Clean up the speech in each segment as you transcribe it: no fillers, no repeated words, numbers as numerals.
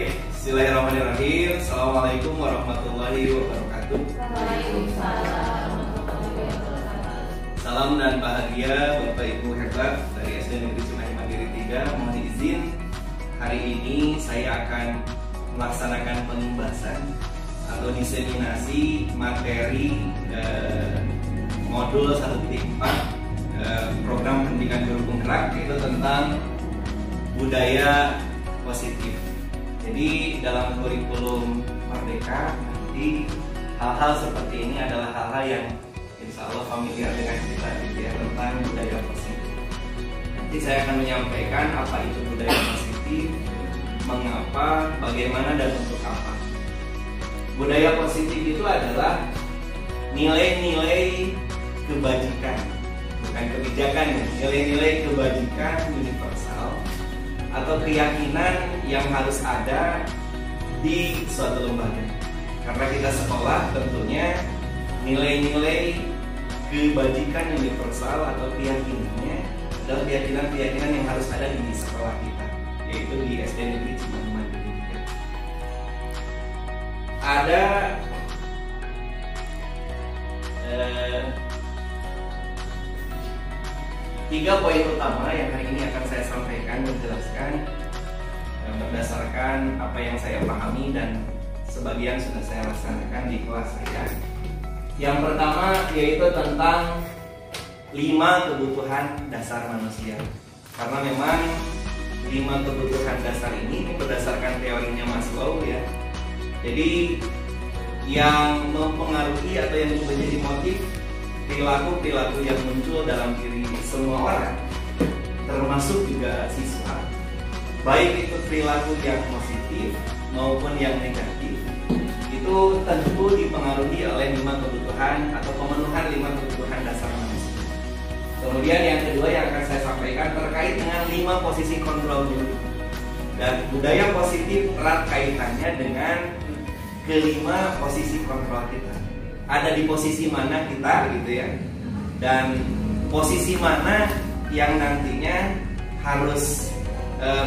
Bismillahirrahmanirrahim. Assalamualaikum warahmatullahi wabarakatuh. Waalaikumsalam. Salam dan bahagia Bapak Ibu hebat dari SD Negeri Cimahi Mandiri 3. Mohon izin hari ini saya akan melaksanakan pengembasan atau diseminasi materi modul 1.4 program pendidikan guru penggerak, yaitu tentang budaya positif. Jadi dalam kurikulum Merdeka nanti hal-hal seperti ini adalah hal-hal yang insya Allah familiar dengan kita gitu ya, tentang budaya positif. Nanti saya akan menyampaikan apa itu budaya positif, mengapa, bagaimana, dan untuk apa. Budaya positif itu adalah nilai-nilai kebajikan, bukan kebijakan ya, nilai-nilai kebajikan universal atau keyakinan yang harus ada di suatu lembaga. Karena kita sekolah, tentunya nilai-nilai kebajikan universal atau keyakinannya adalah keyakinan-keyakinan yang harus ada di sekolah kita, yaitu di SD Negeri Cimahi Mandiri 3. Ada tiga poin utama yang hari ini akan saya sampaikan dan jelaskan berdasarkan apa yang saya pahami dan sebagian sudah saya laksanakan di kelas saya. Yang pertama yaitu tentang 5 kebutuhan dasar manusia. Karena memang 5 kebutuhan dasar ini berdasarkan teorinya Maslow ya. Jadi yang mempengaruhi atau yang menjadi motif perilaku-perilaku yang muncul dalam diri semua orang, termasuk juga siswa, baik itu perilaku yang positif maupun yang negatif, itu tentu dipengaruhi oleh 5 kebutuhan atau pemenuhan 5 kebutuhan dasar manusia. Kemudian yang kedua yang akan saya sampaikan terkait dengan 5 posisi kontrol diri. Dan budaya positif erat kaitannya dengan kelima posisi kontrol kita. Ada di posisi mana kita gitu ya, dan posisi mana yang nantinya harus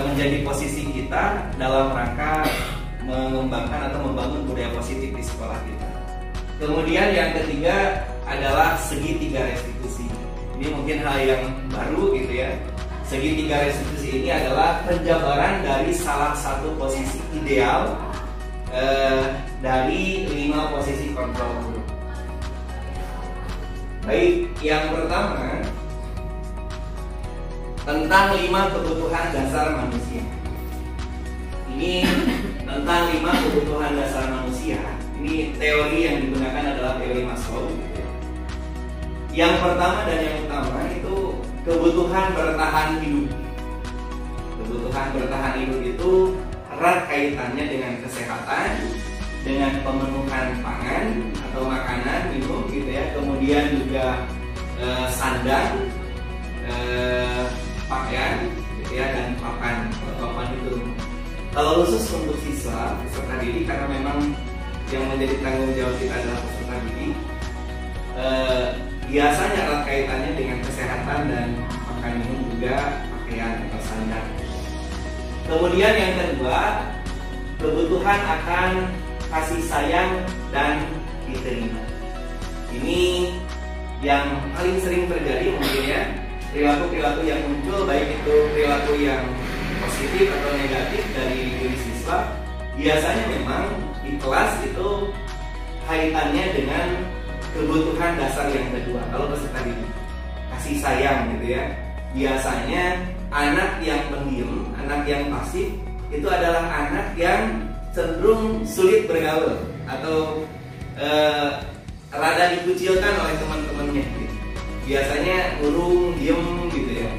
menjadi posisi kita dalam rangka mengembangkan atau membangun budaya positif di sekolah kita. Kemudian yang ketiga adalah segitiga restitusi. Ini mungkin hal yang baru gitu ya. Segitiga restitusi ini adalah penjabaran dari salah satu posisi ideal dari 5 posisi kontrol guru. Baik, yang pertama tentang 5 kebutuhan dasar manusia. Ini tentang 5 kebutuhan dasar manusia. Ini teori yang digunakan adalah teori Maslow. Yang pertama dan yang utama itu kebutuhan bertahan hidup. Kebutuhan bertahan hidup itu erat kaitannya dengan kesehatan, dengan pemenuhan pangan atau makanan, minum gitu ya, kemudian juga sandang, pakaian gitu ya, dan papan itu. Kalau khusus untuk siswa peserta didik, karena memang yang menjadi tanggung jawab kita adalah peserta didik, biasanya erat kaitannya dengan kesehatan dan makan minum, juga pakaian atau sandang. Kemudian yang kedua, kebutuhan akan kasih sayang dan diterima. Ini yang paling sering terjadi mungkin ya, perilaku-perilaku yang muncul, baik itu perilaku yang positif atau negatif dari diri siswa, biasanya memang di kelas itu kaitannya dengan kebutuhan dasar yang kedua. Kalau peserta didik, kasih sayang gitu ya, biasanya anak yang pendiam, anak yang pasif itu adalah anak yang cenderung sulit bergaul atau rada dikucilkan oleh teman-temannya gitu. Biasanya urung, diem gitu ya.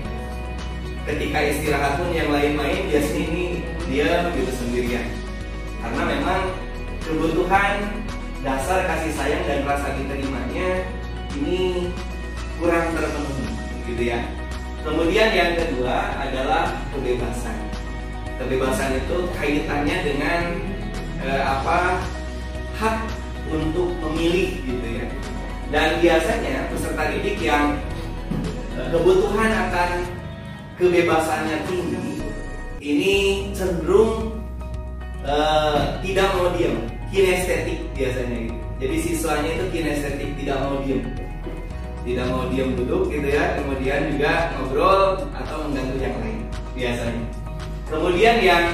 Ketika istirahat pun yang lain main, biasanya ini dia gitu sendirian. Karena memang kebutuhan dasar kasih sayang dan rasa diterimanya ini kurang terpenuhi gitu ya. Kemudian yang kedua adalah kebebasan. Kebebasan itu kaitannya dengan hak untuk memilih gitu ya. Dan biasanya peserta didik yang kebutuhan akan kebebasannya tinggi, ini cenderung tidak mau diam, kinestetik biasanya gitu. Jadi siswanya itu kinestetik, tidak mau diam, tidak mau diam duduk gitu ya. Kemudian juga ngobrol atau mengganggu yang lain biasanya. Kemudian yang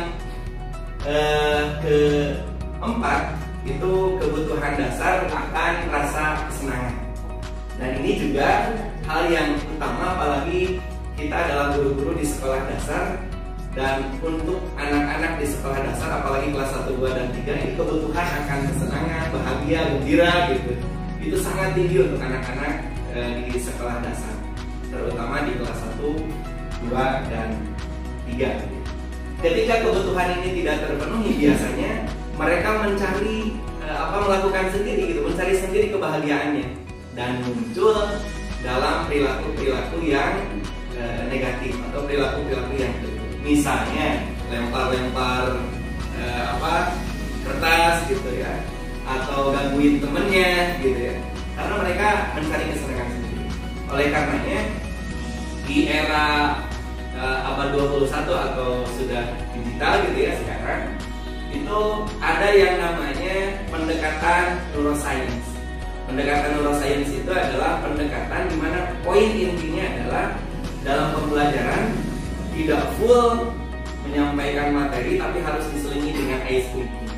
keempat itu kebutuhan dasar akan rasa kesenangan. Dan ini juga hal yang utama, apalagi kita adalah guru-guru di sekolah dasar. Dan untuk anak-anak di sekolah dasar, apalagi kelas 1, 2, dan 3, ini kebutuhan akan kesenangan, bahagia, gembira gitu. Itu sangat tinggi untuk anak-anak di sekolah dasar, terutama di kelas 1, 2, dan 3. Ketika kebutuhan ini tidak terpenuhi, biasanya mereka melakukan sendiri gitu, mencari sendiri kebahagiaannya, dan muncul dalam perilaku-perilaku yang negatif atau perilaku-perilaku yang misalnya lempar-lempar kertas gitu ya, atau gangguin temennya gitu ya, karena mereka mencari kesenangan sendiri. Oleh karenanya di era abad 21 atau sudah digital gitu ya sekarang, itu ada yang namanya pendekatan neuroscience. Pendekatan neuroscience itu adalah pendekatan di mana poin intinya adalah dalam pembelajaran tidak full menyampaikan materi, tapi harus diselingi dengan ice breaking.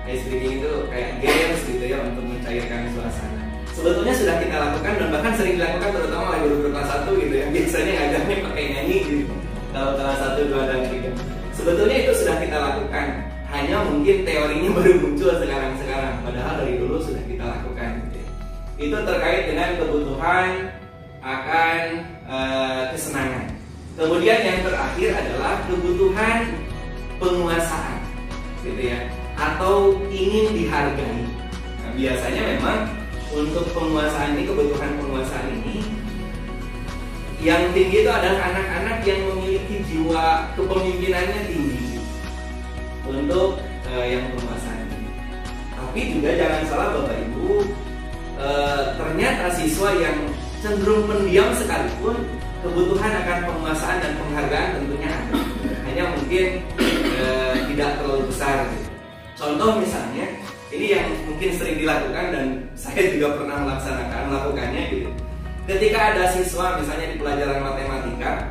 Ice breaking itu kayak games gitu ya, untuk mencairkan suasana. Sebetulnya sudah kita lakukan dan bahkan sering dilakukan terutama oleh guru-guru kelas 1 gitu ya. Biasanya ngajarnya pakai nyanyi gitu. Kalau kelas 1, 2, dan 3. Sebetulnya itu sudah kita lakukan. Hanya mungkin teorinya baru muncul sekarang-sekarang. Padahal dari dulu sudah kita lakukan gitu ya. Itu terkait dengan kebutuhan akan kesenangan. Kemudian yang terakhir adalah kebutuhan penguasaan gitu ya, atau ingin dihargai. Nah, biasanya memang untuk penguasaan ini, kebutuhan penguasaan ini yang tinggi itu adalah anak-anak yang memiliki jiwa kepemimpinannya tinggi untuk yang penguasaan ini. Tapi juga jangan salah Bapak Ibu, ternyata siswa yang cenderung pendiam sekalipun kebutuhan akan penguasaan dan penghargaan tentunya ada. Hanya mungkin tidak terlalu besar gitu. Contoh misalnya, ini yang mungkin sering dilakukan dan saya juga pernah melakukannya gitu. Ketika ada siswa misalnya di pelajaran matematika,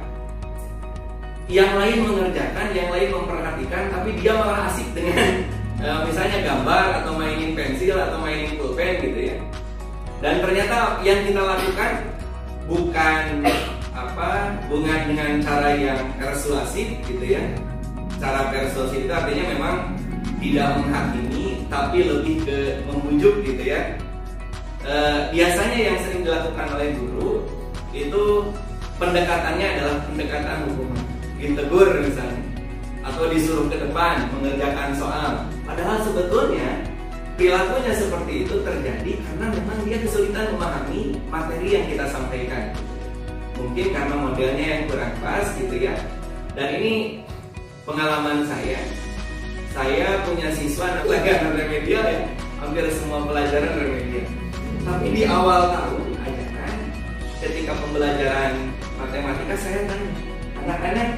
yang lain mengerjakan, yang lain memperhatikan, tapi dia malah asik dengan misalnya gambar atau mainin pensil atau mainin pulpen gitu ya. Dan ternyata yang kita lakukan bukan dengan cara yang persuasif gitu ya. Cara persuasif itu artinya memang tidak menghakimi, tapi lebih ke membujuk gitu ya. Biasanya yang sering dilakukan oleh guru itu pendekatannya adalah pendekatan hukuman, ditegur misalnya, atau disuruh ke depan mengerjakan soal. Padahal sebetulnya perilakunya seperti itu terjadi karena memang dia kesulitan memahami materi yang kita sampaikan. Mungkin karena modelnya yang kurang pas gitu ya. Dan ini pengalaman saya punya siswa pelajaran remedial ya, hampir semua pelajaran remedial. Tapi di awal tahun ajaran, ketika pembelajaran matematika, saya tanya, anak-anak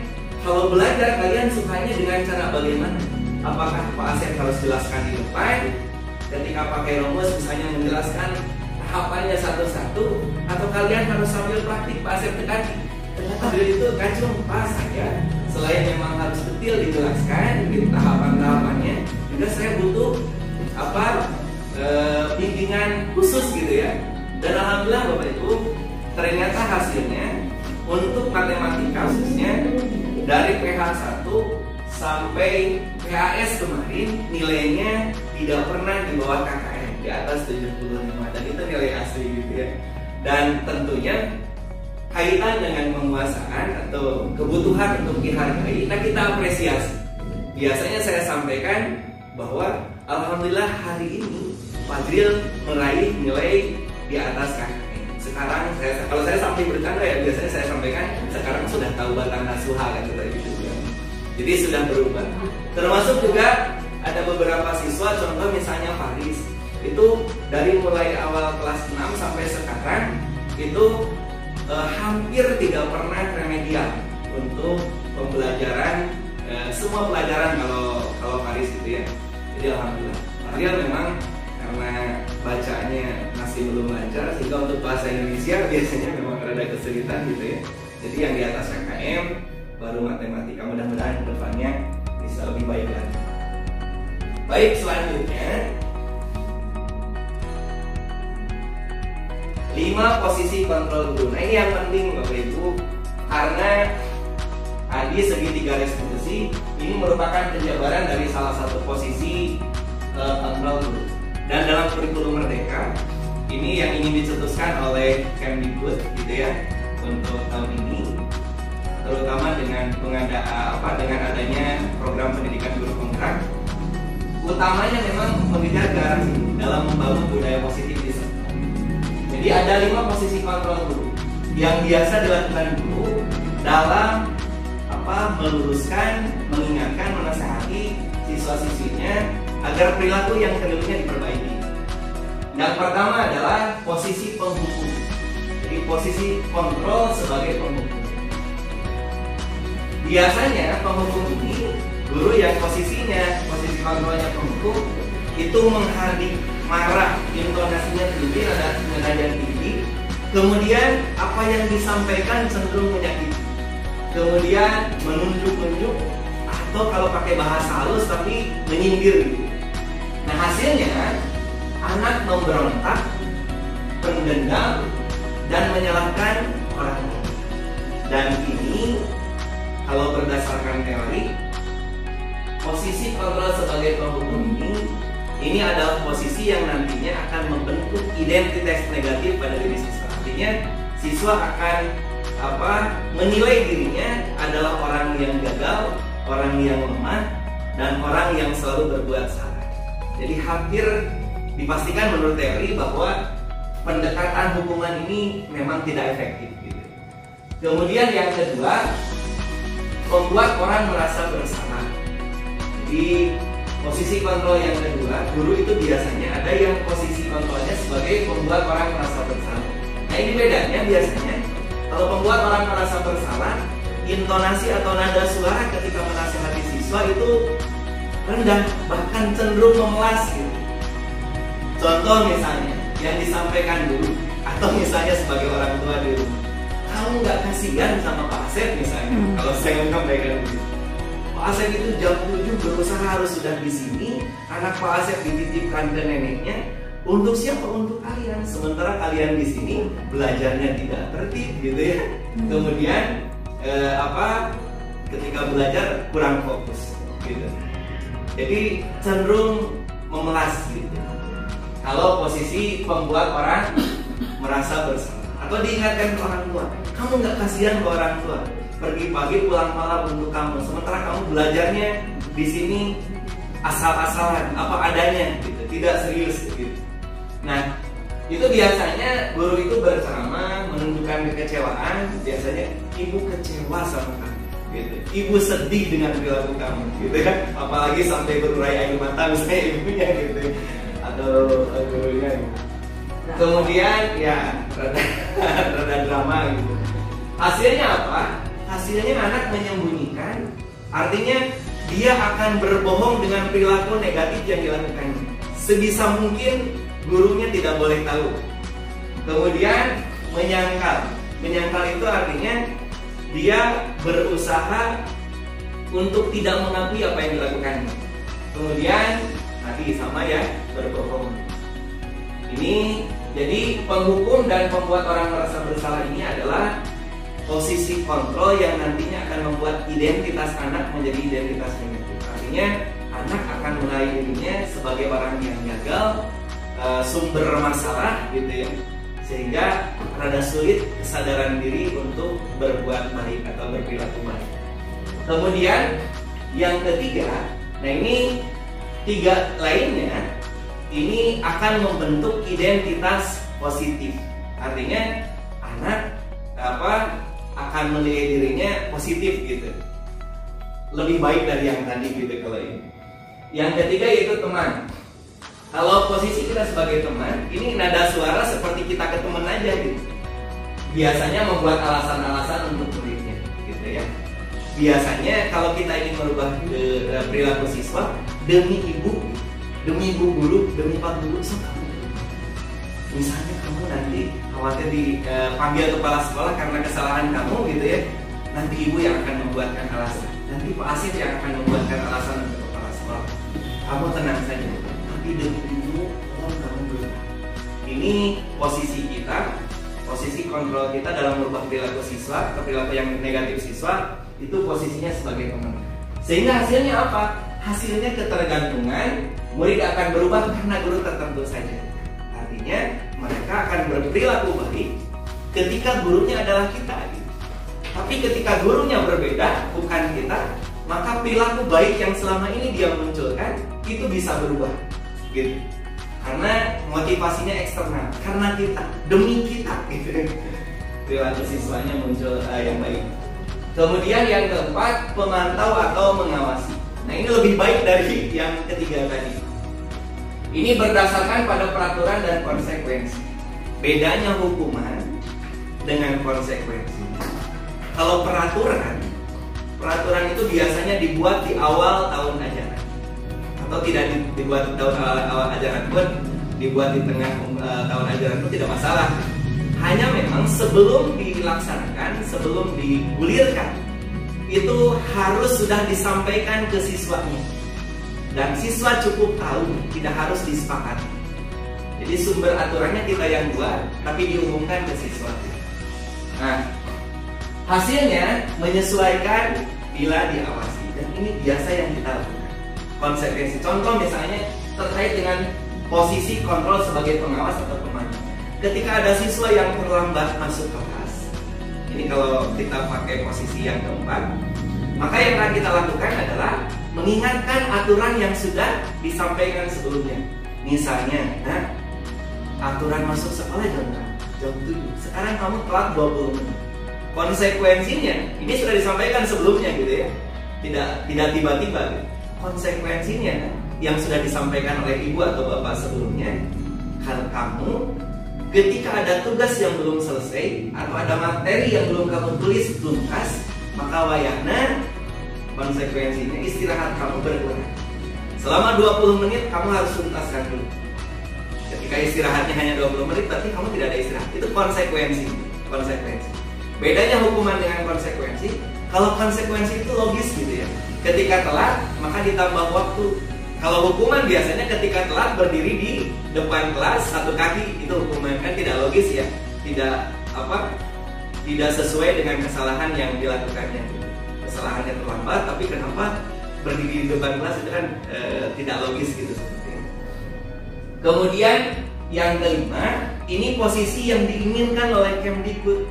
kalau belajar kalian sukanya dengan cara bagaimana? Apakah Pak Asep harus jelaskan di depan, ketika pakai rumus misalnya menjelaskan tahapannya satu-satu, atau kalian harus sambil praktik Pak Asep dekati? Ternyata dari itu kacung pas saja. Selain memang harus detail dijelaskan gitu, tahapan-tahapannya, juga saya butuh bimbingan khusus gitu ya. Dan alhamdulillah Bapak Ibu, ternyata hasilnya untuk matematika khususnya dari PH 1 sampai PHS kemarin nilainya tidak pernah di bawah KKM, di atas 75, dan itu nilai asli gitu ya. Dan tentunya kaitan dengan penguasaan atau kebutuhan untuk dihargai, nah kita apresiasi. Biasanya saya sampaikan bahwa alhamdulillah hari ini Fadril meraih nilai di atas KKM. Sekarang kalau saya sampai bercanda ya, biasanya saya sampaikan sekarang sudah tahu batang nasuha gitu ya. Jadi sudah berubah. Termasuk juga ada beberapa siswa, contoh misalnya Faris, itu dari mulai awal kelas 6 sampai sekarang itu hampir tidak pernah remedial untuk pembelajaran, semua pelajaran kalau Faris gitu ya. Jadi alhamdulillah. Ariel memang karena bacanya masih belum lancar, sehingga untuk bahasa Indonesia biasanya memang rada kesulitan gitu ya. Jadi yang di atas KKM baru matematika, mudah-mudahan kedepannya bisa lebih baik lagi. Baik, selanjutnya 5 posisi kontrol guru. Nah ini yang penting Bapak Ibu, karena di segitiga restitusi ini merupakan penjabaran dari salah satu posisi kontrol guru. Dan dalam kurikulum Merdeka ini yang ingin dicetuskan oleh Kemdikbud gitu ya untuk tahun ini, terutama dengan dengan adanya program pendidikan guru kontrak, utamanya memang mengejar ke arah sini dalam membangun budaya positif di sekolah. Jadi ada 5 posisi kontrol guru yang biasa dilakukan guru dalam meluruskan, mengingatkan, menasihati siswa-siswinya agar perilaku yang kelirunya diperbaiki. Yang pertama adalah posisi penghukum. Jadi posisi kontrol sebagai penghukum. Biasanya penghukum ini guru yang posisi kontrolnya penghukum itu menghardik, marah, intonasinya tinggi, nada tinggi. Kemudian apa yang disampaikan cenderung menyakiti. Kemudian menunjuk-nunjuk atau kalau pakai bahasa halus tapi menyindir gitu. Nah hasilnya anak memberontak, mendendam, dan menyalahkan orang lain. Dan ini kalau berdasarkan teori, posisi kontrol sebagai penghukum ini adalah posisi yang nantinya akan membentuk identitas negatif pada diri siswa. Artinya siswa akan menilai dirinya adalah orang yang gagal, orang yang lemah, dan orang yang selalu berbuat salah. Jadi hampir dipastikan menurut teori bahwa pendekatan hukuman ini memang tidak efektif gitu. Kemudian yang kedua, membuat orang merasa bersalah. Jadi posisi kontrol yang kedua, guru itu biasanya ada yang posisi kontrolnya sebagai membuat orang merasa bersalah. Nah ini bedanya biasanya kalau membuat orang merasa bersalah, intonasi atau nada suara ketika menasihati siswa itu rendah, bahkan cenderung memelas gitu. Contoh misalnya yang disampaikan guru atau misalnya sebagai orang tua di rumah, kamu nggak kasihan sama Pak Asep misalnya. Kalau saya menyampaikan begitu, Pak Asep itu jam 7 berusaha harus sudah di sini, anak Pak Asep dititipkan ke neneknya. Untuk siapa? Untuk kalian. Sementara kalian di sini belajarnya tidak tertib gitu ya. Kemudian ketika belajar kurang fokus gitu. Jadi cenderung memelas gitu. Kalau posisi pembuat orang merasa bersalah atau diingatkan ke orang tua, kamu nggak kasihan ke orang tua, pergi pagi pulang malam untuk kamu, sementara kamu belajarnya di sini asal-asalan, apa adanya gitu, tidak serius gitu. Nah, itu biasanya guru itu berceramah menunjukkan kekecewaan, biasanya ibu kecewa sama kamu gitu. Ibu sedih dengan perilaku kamu gitu kan, apalagi sampai berurai air mata misalnya ibunya gitu atau gurunya gitu. Kemudian ya rada drama gitu. Hasilnya apa? Hasilnya anak menyembunyikan, artinya dia akan berbohong dengan perilaku negatif yang dilakukannya. Sebisa mungkin gurunya tidak boleh tahu. Kemudian menyangkal. Menyangkal itu artinya dia berusaha untuk tidak mengakui apa yang dilakukannya. Kemudian tadi sama ya, berbohong. Ini jadi penghukum dan pembuat orang merasa bersalah ini adalah posisi kontrol yang nantinya akan membuat identitas anak menjadi identitas negatif. Artinya anak akan menilai dirinya sebagai orang yang gagal, sumber masalah gitu ya, sehingga rada sulit kesadaran diri untuk berbuat baik atau berperilaku baik. Kemudian yang ketiga, nah ini 3 lainnya ini akan membentuk identitas positif. Artinya anak akan menilai dirinya positif gitu, lebih baik dari yang tadi gitu kalau ini. Yang ketiga yaitu teman. Kalau posisi kita sebagai teman, ini nada suara seperti kita ke teman aja gitu. Biasanya membuat alasan-alasan untuk muridnya gitu ya. Biasanya kalau kita ingin merubah perilaku siswa demi ibu, demi bu guru, demi pak guru, so kamu. Misalnya kamu nanti khawatir dipanggil kepala sekolah karena kesalahan kamu gitu ya, nanti ibu yang akan membuatkan alasan, nanti pak Asif yang akan membuatkan alasan untuk kepala sekolah. Kamu tenang saja, tapi demi ibu, tolong kamu berubah. Ini posisi kita, posisi kontrol kita dalam merubah perilaku siswa ke perilaku yang negatif siswa, itu posisinya sebagai pemenang. Sehingga hasilnya apa? Hasilnya ketergantungan, murid akan berubah karena guru tertentu saja. Artinya mereka akan berperilaku baik ketika gurunya adalah kita. Tapi ketika gurunya berbeda, bukan kita, maka perilaku baik yang selama ini dia munculkan itu bisa berubah, gitu. Karena motivasinya eksternal, karena kita, demi kita, gitu. Perilaku siswanya muncul yang baik. Kemudian yang keempat, pemantau atau mengawasi. Nah, ini lebih baik dari yang ketiga tadi. Ini berdasarkan pada peraturan dan konsekuensi. Bedanya hukuman dengan konsekuensi. Kalau peraturan itu biasanya dibuat di awal tahun ajaran, atau tidak dibuat di awal ajaran pun, dibuat di tengah tahun ajaran itu tidak masalah. Hanya memang sebelum dilaksanakan, sebelum digulirkan, itu harus sudah disampaikan ke siswanya. Dan siswa cukup tahu, tidak harus disepakati. Jadi sumber aturannya kita yang buat, tapi diumumkan ke siswa. Nah, hasilnya menyesuaikan bila diawasi. Dan ini biasa yang kita lakukan. Konsekuensi. Contoh misalnya terkait dengan posisi kontrol sebagai pengawas atau pemantau. Ketika ada siswa yang terlambat masuk kelas, ini kalau kita pakai posisi yang keempat, maka yang akan kita lakukan adalah mengingatkan aturan yang sudah disampaikan sebelumnya. Misalnya, aturan masuk sekolah jam 7. Sekarang kamu telat 20 menit. Konsekuensinya, ini sudah disampaikan sebelumnya gitu ya. Tidak tiba-tiba gitu. Konsekuensinya yang sudah disampaikan oleh ibu atau bapak sebelumnya, kalau kamu ketika ada tugas yang belum selesai atau ada materi yang belum kamu tulis tuntas, maka wayahna konsekuensinya istirahat kamu berkurang. Selama 20 menit kamu harus tuntaskan dulu. Ketika istirahatnya hanya 20 menit, berarti kamu tidak ada istirahat. Itu konsekuensi. Bedanya hukuman dengan konsekuensi. Kalau konsekuensi itu logis gitu ya. Ketika telat, maka ditambah waktu. Kalau hukuman biasanya ketika telat berdiri di depan kelas satu kaki, itu hukuman, kan tidak logis ya, tidak sesuai dengan kesalahan yang dilakukannya. Kesalahannya terlambat, tapi kenapa berdiri di depan kelas itu kan tidak logis gitu sepertinya. Kemudian yang kelima, ini posisi yang diinginkan oleh Kemdikbud.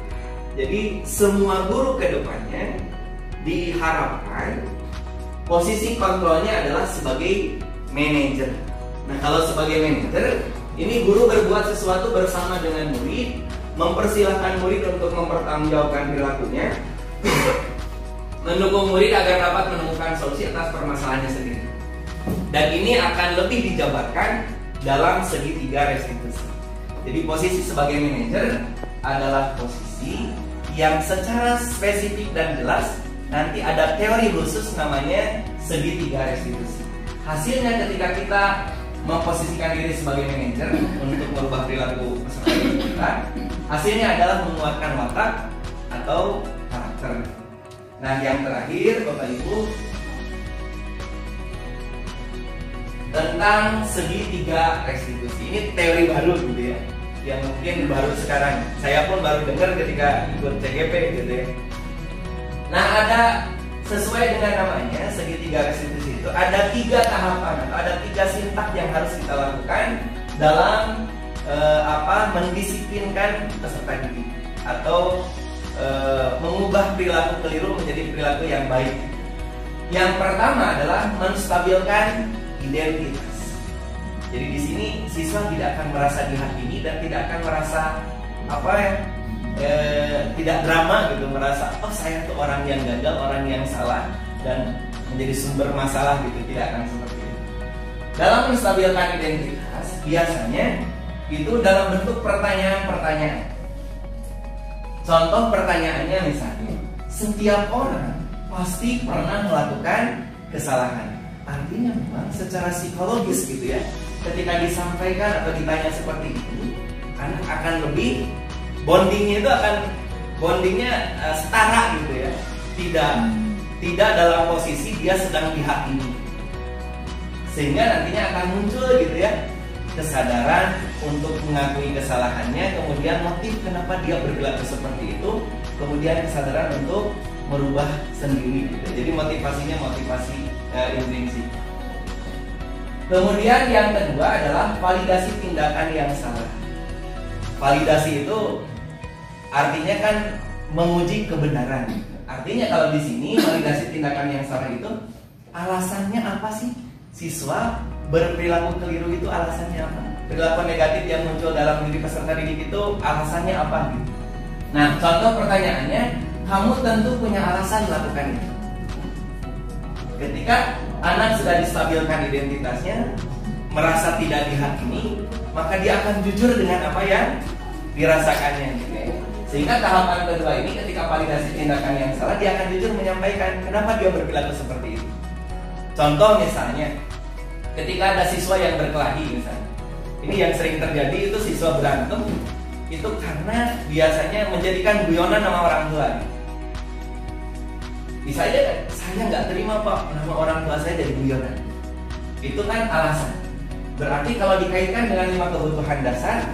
Jadi semua guru ke depannya diharapkan posisi kontrolnya adalah sebagai manajer. Nah, kalau sebagai manajer, ini guru berbuat sesuatu bersama dengan murid, mempersilahkan murid untuk mempertanggungjawabkan perilakunya, mendukung murid agar dapat menemukan solusi atas permasalahannya sendiri. Dan ini akan lebih dijabarkan dalam segitiga restitusi. Jadi posisi sebagai manajer adalah posisi yang secara spesifik dan jelas nanti ada teori khusus namanya segitiga restitusi. Hasilnya ketika kita memposisikan diri sebagai manajer untuk merubah perilaku peserta kita, hasilnya adalah menguatkan watak atau karakter. Nah, yang terakhir Bapak Ibu, tentang segitiga restitusi. Ini teori baru gitu ya, yang mungkin baru sekarang. Saya pun baru dengar ketika ikut CGP gitu ya. Nah, ada sesuai dengan namanya segitiga restitusi itu ada 3 tahapan atau ada 3 sintak yang harus kita lakukan dalam mendisiplinkan peserta didik atau mengubah perilaku keliru menjadi perilaku yang baik. Yang pertama adalah menstabilkan identitas. Jadi di sini siswa tidak akan merasa dihakimi dan tidak akan merasa tidak drama gitu, merasa oh saya tuh orang yang gagal, orang yang salah dan menjadi sumber masalah gitu, tidak akan seperti itu. Dalam menstabilkan identitas biasanya itu dalam bentuk pertanyaan-pertanyaan. Contoh pertanyaannya misalnya, setiap orang pasti pernah melakukan kesalahan. artinya memang secara psikologis gitu ya, ketika disampaikan atau ditanya seperti ini, anak akan lebih bondingnya setara gitu ya, tidak dalam posisi dia sedang dihakimi, sehingga nantinya akan muncul gitu ya kesadaran untuk mengakui kesalahannya, kemudian motif kenapa dia berperilaku seperti itu, kemudian kesadaran untuk merubah sendiri gitu. Jadi motivasinya motivasi intrinsik. Kemudian yang kedua adalah validasi tindakan yang salah. Validasi itu artinya kan menguji kebenaran. Artinya kalau di sini validasi tindakan yang salah itu alasannya apa sih? Siswa berperilaku keliru itu alasannya apa? Perilaku negatif yang muncul dalam diri peserta didik itu alasannya apa? Nah, contoh pertanyaannya, kamu tentu punya alasan melakukan itu. Ketika anak sudah distabilkan identitasnya, merasa tidak dihakimi, maka dia akan jujur dengan apa yang dirasakannya. Sehingga tahapan kedua ini, ketika validasi tindakan yang salah, dia akan jujur menyampaikan kenapa dia berperilaku seperti itu. Contoh misalnya, ketika ada siswa yang berkelahi misalnya, ini yang sering terjadi itu siswa berantem, itu karena biasanya menjadikan guyonan sama orang tua. Bisa aja kan, saya nggak terima pak, nama orang tua saya jadi guyonan. Itu kan alasan. Berarti kalau dikaitkan dengan 5 kebutuhan dasar,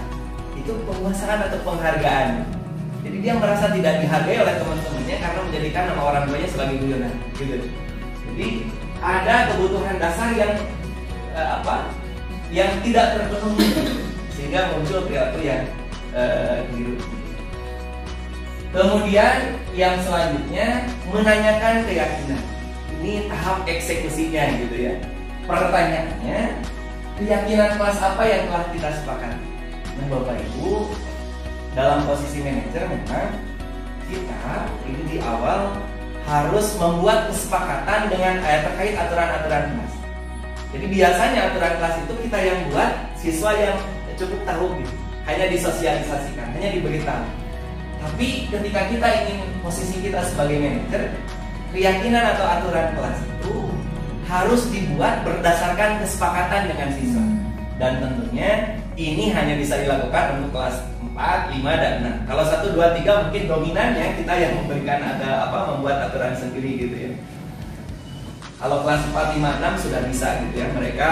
itu penguasaan atau penghargaan. Jadi dia merasa tidak dihargai oleh teman-temannya karena menjadikan nama orang tuanya sebagai guyonan. Gitu. Jadi ada kebutuhan dasar yang yang tidak terpenuhi, sehingga muncul perilaku yang keliru. Kemudian yang selanjutnya menanyakan keyakinan. Ini tahap eksekusinya gitu ya. Pertanyaannya, keyakinan kelas apa yang telah kita sepakati? Nah Bapak Ibu, dalam posisi manajer memang kita ini di awal harus membuat kesepakatan dengan terkait aturan-aturan kelas. Jadi biasanya aturan kelas itu kita yang buat, siswa yang cukup tahu gitu. Hanya disosialisasikan, hanya diberitahu. Tapi ketika kita ingin posisi kita sebagai manajer, keyakinan atau aturan kelas itu harus dibuat berdasarkan kesepakatan dengan siswa. Dan tentunya ini hanya bisa dilakukan untuk kelas 4, 5, dan 6. Kalau 1, 2, 3 mungkin dominannya kita yang memberikan membuat aturan sendiri gitu ya. Kalau kelas 4, 5, 6 sudah bisa gitu ya. Mereka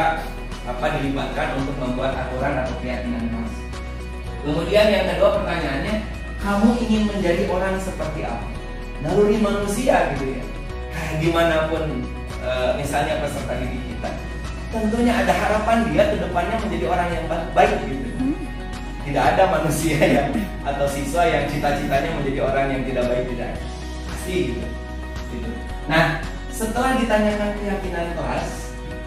dilibatkan untuk membuat aturan atau keyakinan kelas. Kemudian yang kedua pertanyaannya, kamu ingin menjadi orang seperti apa? Naluri manusia gitu ya. Kayak gimana pun misalnya peserta didik kita, tentunya ada harapan dia ke depannya menjadi orang yang baik gitu. Tidak ada manusia yang atau siswa yang cita-citanya menjadi orang yang tidak baik, tidak ada. Pasti gitu. Nah, setelah ditanyakan keyakinan kelas,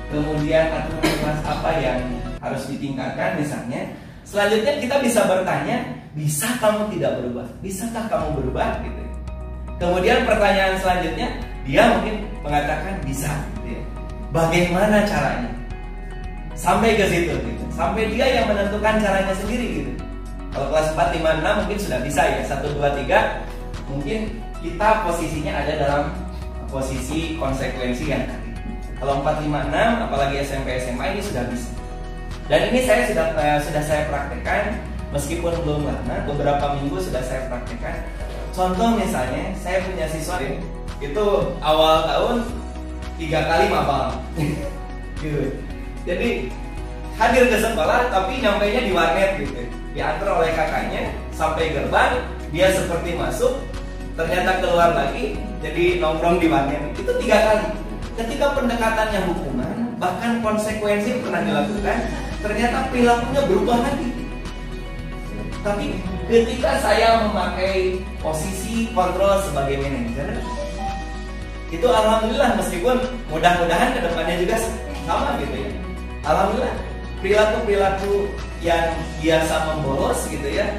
kemudian aturan kelas apa yang harus ditingkatkan misalnya, selanjutnya kita bisa bertanya, bisa kamu tidak berubah? Bisakah kamu berubah? Gitu. Kemudian pertanyaan selanjutnya, dia mungkin mengatakan bisa. Gitu ya. Bagaimana caranya? Sampai ke situ, gitu. Sampai dia yang menentukan caranya sendiri. Gitu. Kalau kelas 4, 5, 6 mungkin sudah bisa ya. 1, 2, 3 mungkin kita posisinya ada dalam posisi konsekuensi yang tadi. Kalau 4, 5, 6 apalagi SMP, SMA ini sudah bisa. Dan ini saya sudah saya praktekkan. Meskipun belum lama, beberapa minggu sudah saya praktekkan. Contoh misalnya, saya punya siswa itu awal tahun 3 kali mapal. Gitu. Jadi hadir ke sekolah tapi nyampainya di warnet gitu. Diantar oleh kakaknya sampai gerbang, dia seperti masuk, ternyata keluar lagi, jadi nongkrong di warnet. Itu 3 kali. Ketika pendekatannya hukuman, bahkan konsekuensi pernah dilakukan, ternyata perilakunya berubah lagi. Tapi ketika saya memakai posisi kontrol sebagai manajer, itu alhamdulillah, meskipun mudah-mudahan kedepannya juga sama gitu ya. Alhamdulillah perilaku-perilaku yang biasa membolos gitu ya,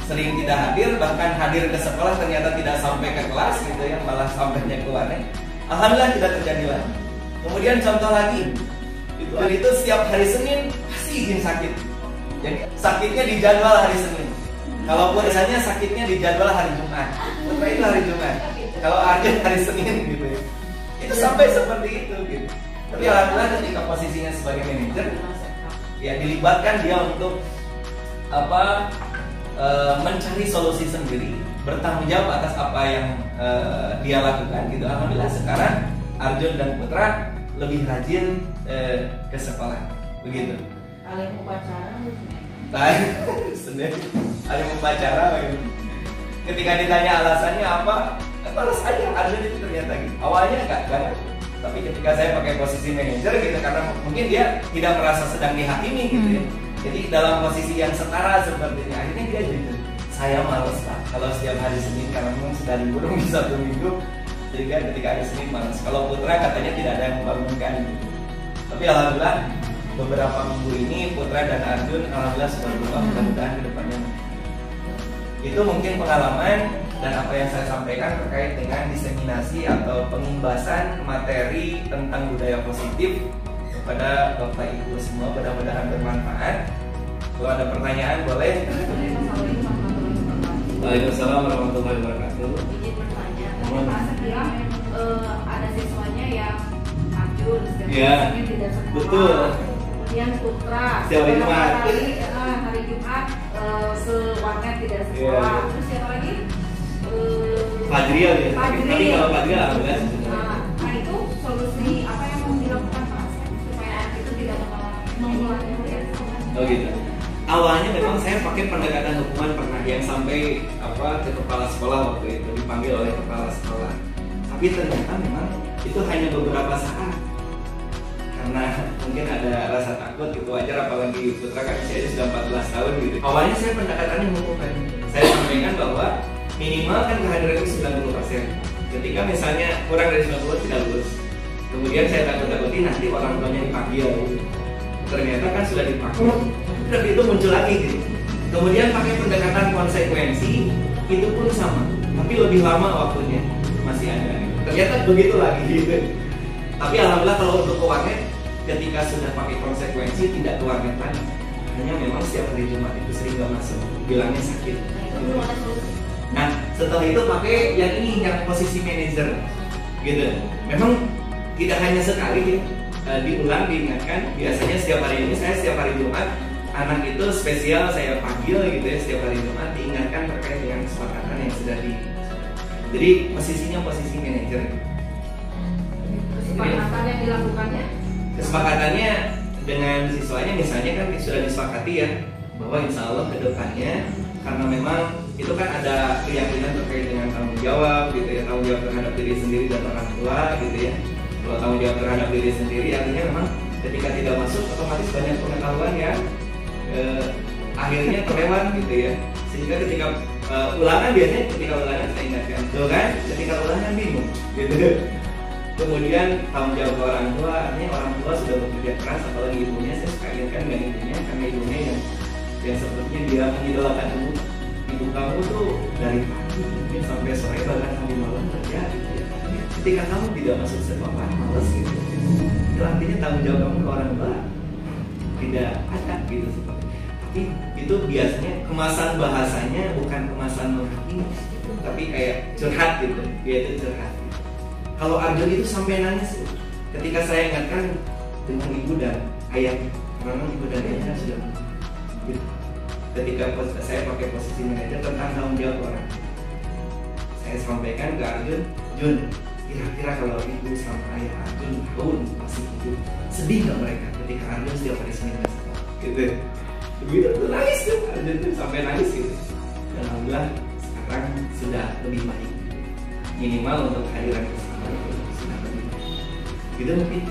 sering tidak hadir, bahkan hadir ke sekolah ternyata tidak sampai ke kelas gitu ya, malah sampainya ke warnet. Alhamdulillah tidak terjadi lagi. Kemudian contoh lagi, itu setiap hari Senin pasti izin sakit. Jadi sakitnya di jadwal hari Senin. Kalau biasanya sakitnya di jadwal hari Jumat. Itu hari Jumat. Kalau ada hari Senin gitu ya. Itu sampai seperti itu gitu. Tapi alhamdulillah ketika posisinya sebagai manajer, ya dilibatkan dia untuk mencari solusi sendiri, bertanggung jawab atas apa yang dia lakukan gitu. Alhamdulillah sekarang Arjun dan Putra lebih rajin ke sekolah, begitu. Kalian upacara Sendiri ada upacara begitu. Ketika ditanya alasannya apa, balas aja Arjun itu ternyata gitu. Awalnya enggak, tapi ketika saya pakai posisi manajer gitu, karena mungkin dia tidak merasa sedang dihakimi gitu ya. Jadi dalam posisi yang setara sepertinya, akhirnya dia jujur, saya males lah kalau setiap hari Senin karena memang sudah libur di satu minggu, jadi ketika hari Senin males. Kalau Putra katanya tidak ada yang membangunkan gitu. Tapi alhamdulillah beberapa minggu ini Putra dan Arjun alhamdulillah sudah berubah, mudah-mudahan ke depannya. Itu mungkin pengalaman dan apa yang saya sampaikan terkait dengan diseminasi atau pengimbasan materi tentang budaya positif kepada Bapak Ibu semua, mudah-mudahan bermanfaat. Kalau ada pertanyaan boleh. Waalaikumsalam warahmatullahi wabarakatuh. Izin bertanya, tadi Pak Asep bilang ada siswanya yang Arjun, siswanya tidak sekolah. Betul. Kemudian Putra, Setiap Jumat. hari Jumat sewarnet tidak sekolah. Terus siapa lagi? Fadriel ya. Tapi kalau Fadriel alhamdulillah. Nah itu solusi apa yang mau dilakukan Pak Asep supaya itu tidak mengulangi murid? Oh gitu. Awalnya memang saya pakai pendekatan hukuman pernah yang sampai ke kepala sekolah waktu itu dipanggil oleh kepala sekolah. Tapi ternyata memang itu hanya beberapa saat. Karena mungkin ada rasa takut itu wajar, apalagi Putra kan usianya sudah 14 tahun gitu. Awalnya saya pendekatannya hukuman. Saya sampaikan bahwa minimal kan kehadiran itu 90%. Ketika misalnya kurang dari 90 tidak lulus. Kemudian saya takut-takuti nanti orang tuanya dipanggil. Ternyata kan sudah dipanggil. Tapi itu muncul lagi gitu. Kemudian pakai pendekatan konsekuensi itu pun sama, tapi lebih lama waktunya masih ada. Ternyata begitu lagi gitu. Tapi alhamdulillah kalau untuk warnet, ketika sudah pakai konsekuensi tidak ke warnet lagi. Hanya memang setiap hari Jumat itu sering nggak masuk, bilangnya sakit. Nah setelah itu pakai yang ini, yang posisi manajer gitu. Memang tidak hanya sekali ya, diulang, diingatkan. Biasanya setiap hari ini saya setiap hari Jumat anak itu spesial saya panggil gitu ya, setiap hari Jumat diingatkan terkait dengan kesepakatan yang sudah jadi posisinya posisi manajer. Kesepakatan yang dilakukannya? Kesepakatannya dengan siswanya misalnya kan sudah disepakati ya bahwa insya Allah ke depannya, karena memang itu kan ada keyakinan terkait dengan tanggung jawab gitu ya, tanggung jawab terhadap diri sendiri dan orang tua gitu ya. Kalau tanggung jawab terhadap diri sendiri artinya memang ketika tidak masuk otomatis banyak pengetahuan ya akhirnya terlewat gitu ya. Sehingga ketika ulangan, biasanya ketika ulangan saya ingatkan tuh kan, ketika ulangan bingung gitu. Kemudian tanggung jawab orang tua, artinya orang tua sudah bekerja keras, apalagi ibunya. Saya suka ingatkan dengan ibunya, karena ibunya yang sepertinya dia mengidolakan ibu kamu tuh dari pagi mungkin sampai sore bahkan sampai malam kerja gitu ya. Ketika kamu tidak masuk sekolah malas gitu, itu artinya tanggung jawab kamu ke orang tua tidak ada gitu seperti. Tapi itu biasanya kemasan bahasanya bukan kemasan menghakimi, tapi kayak curhat gitu, dia itu curhat. Kalau Arjun itu sampai nangis ketika saya ingatkan dengan ibu dan ayah, memang ibu dan ayahnya sudah gitu. Ketika saya pakai posisi manajer tentang tanggung jawab orang, saya sampaikan ke Arjun, Jun, kira-kira kalau ibu sama ayah Arjun tahun masih hidup, sedih nggak mereka ketika Arjun setiap hari Senin gitu? Begitu tuh nangis tuh, Arjun tuh sampai nangis gitu. Dan alhamdulillah sekarang sudah lebih baik, minimal untuk kehadiran ke sekolah sudah lebih baik. Gitu mungkin.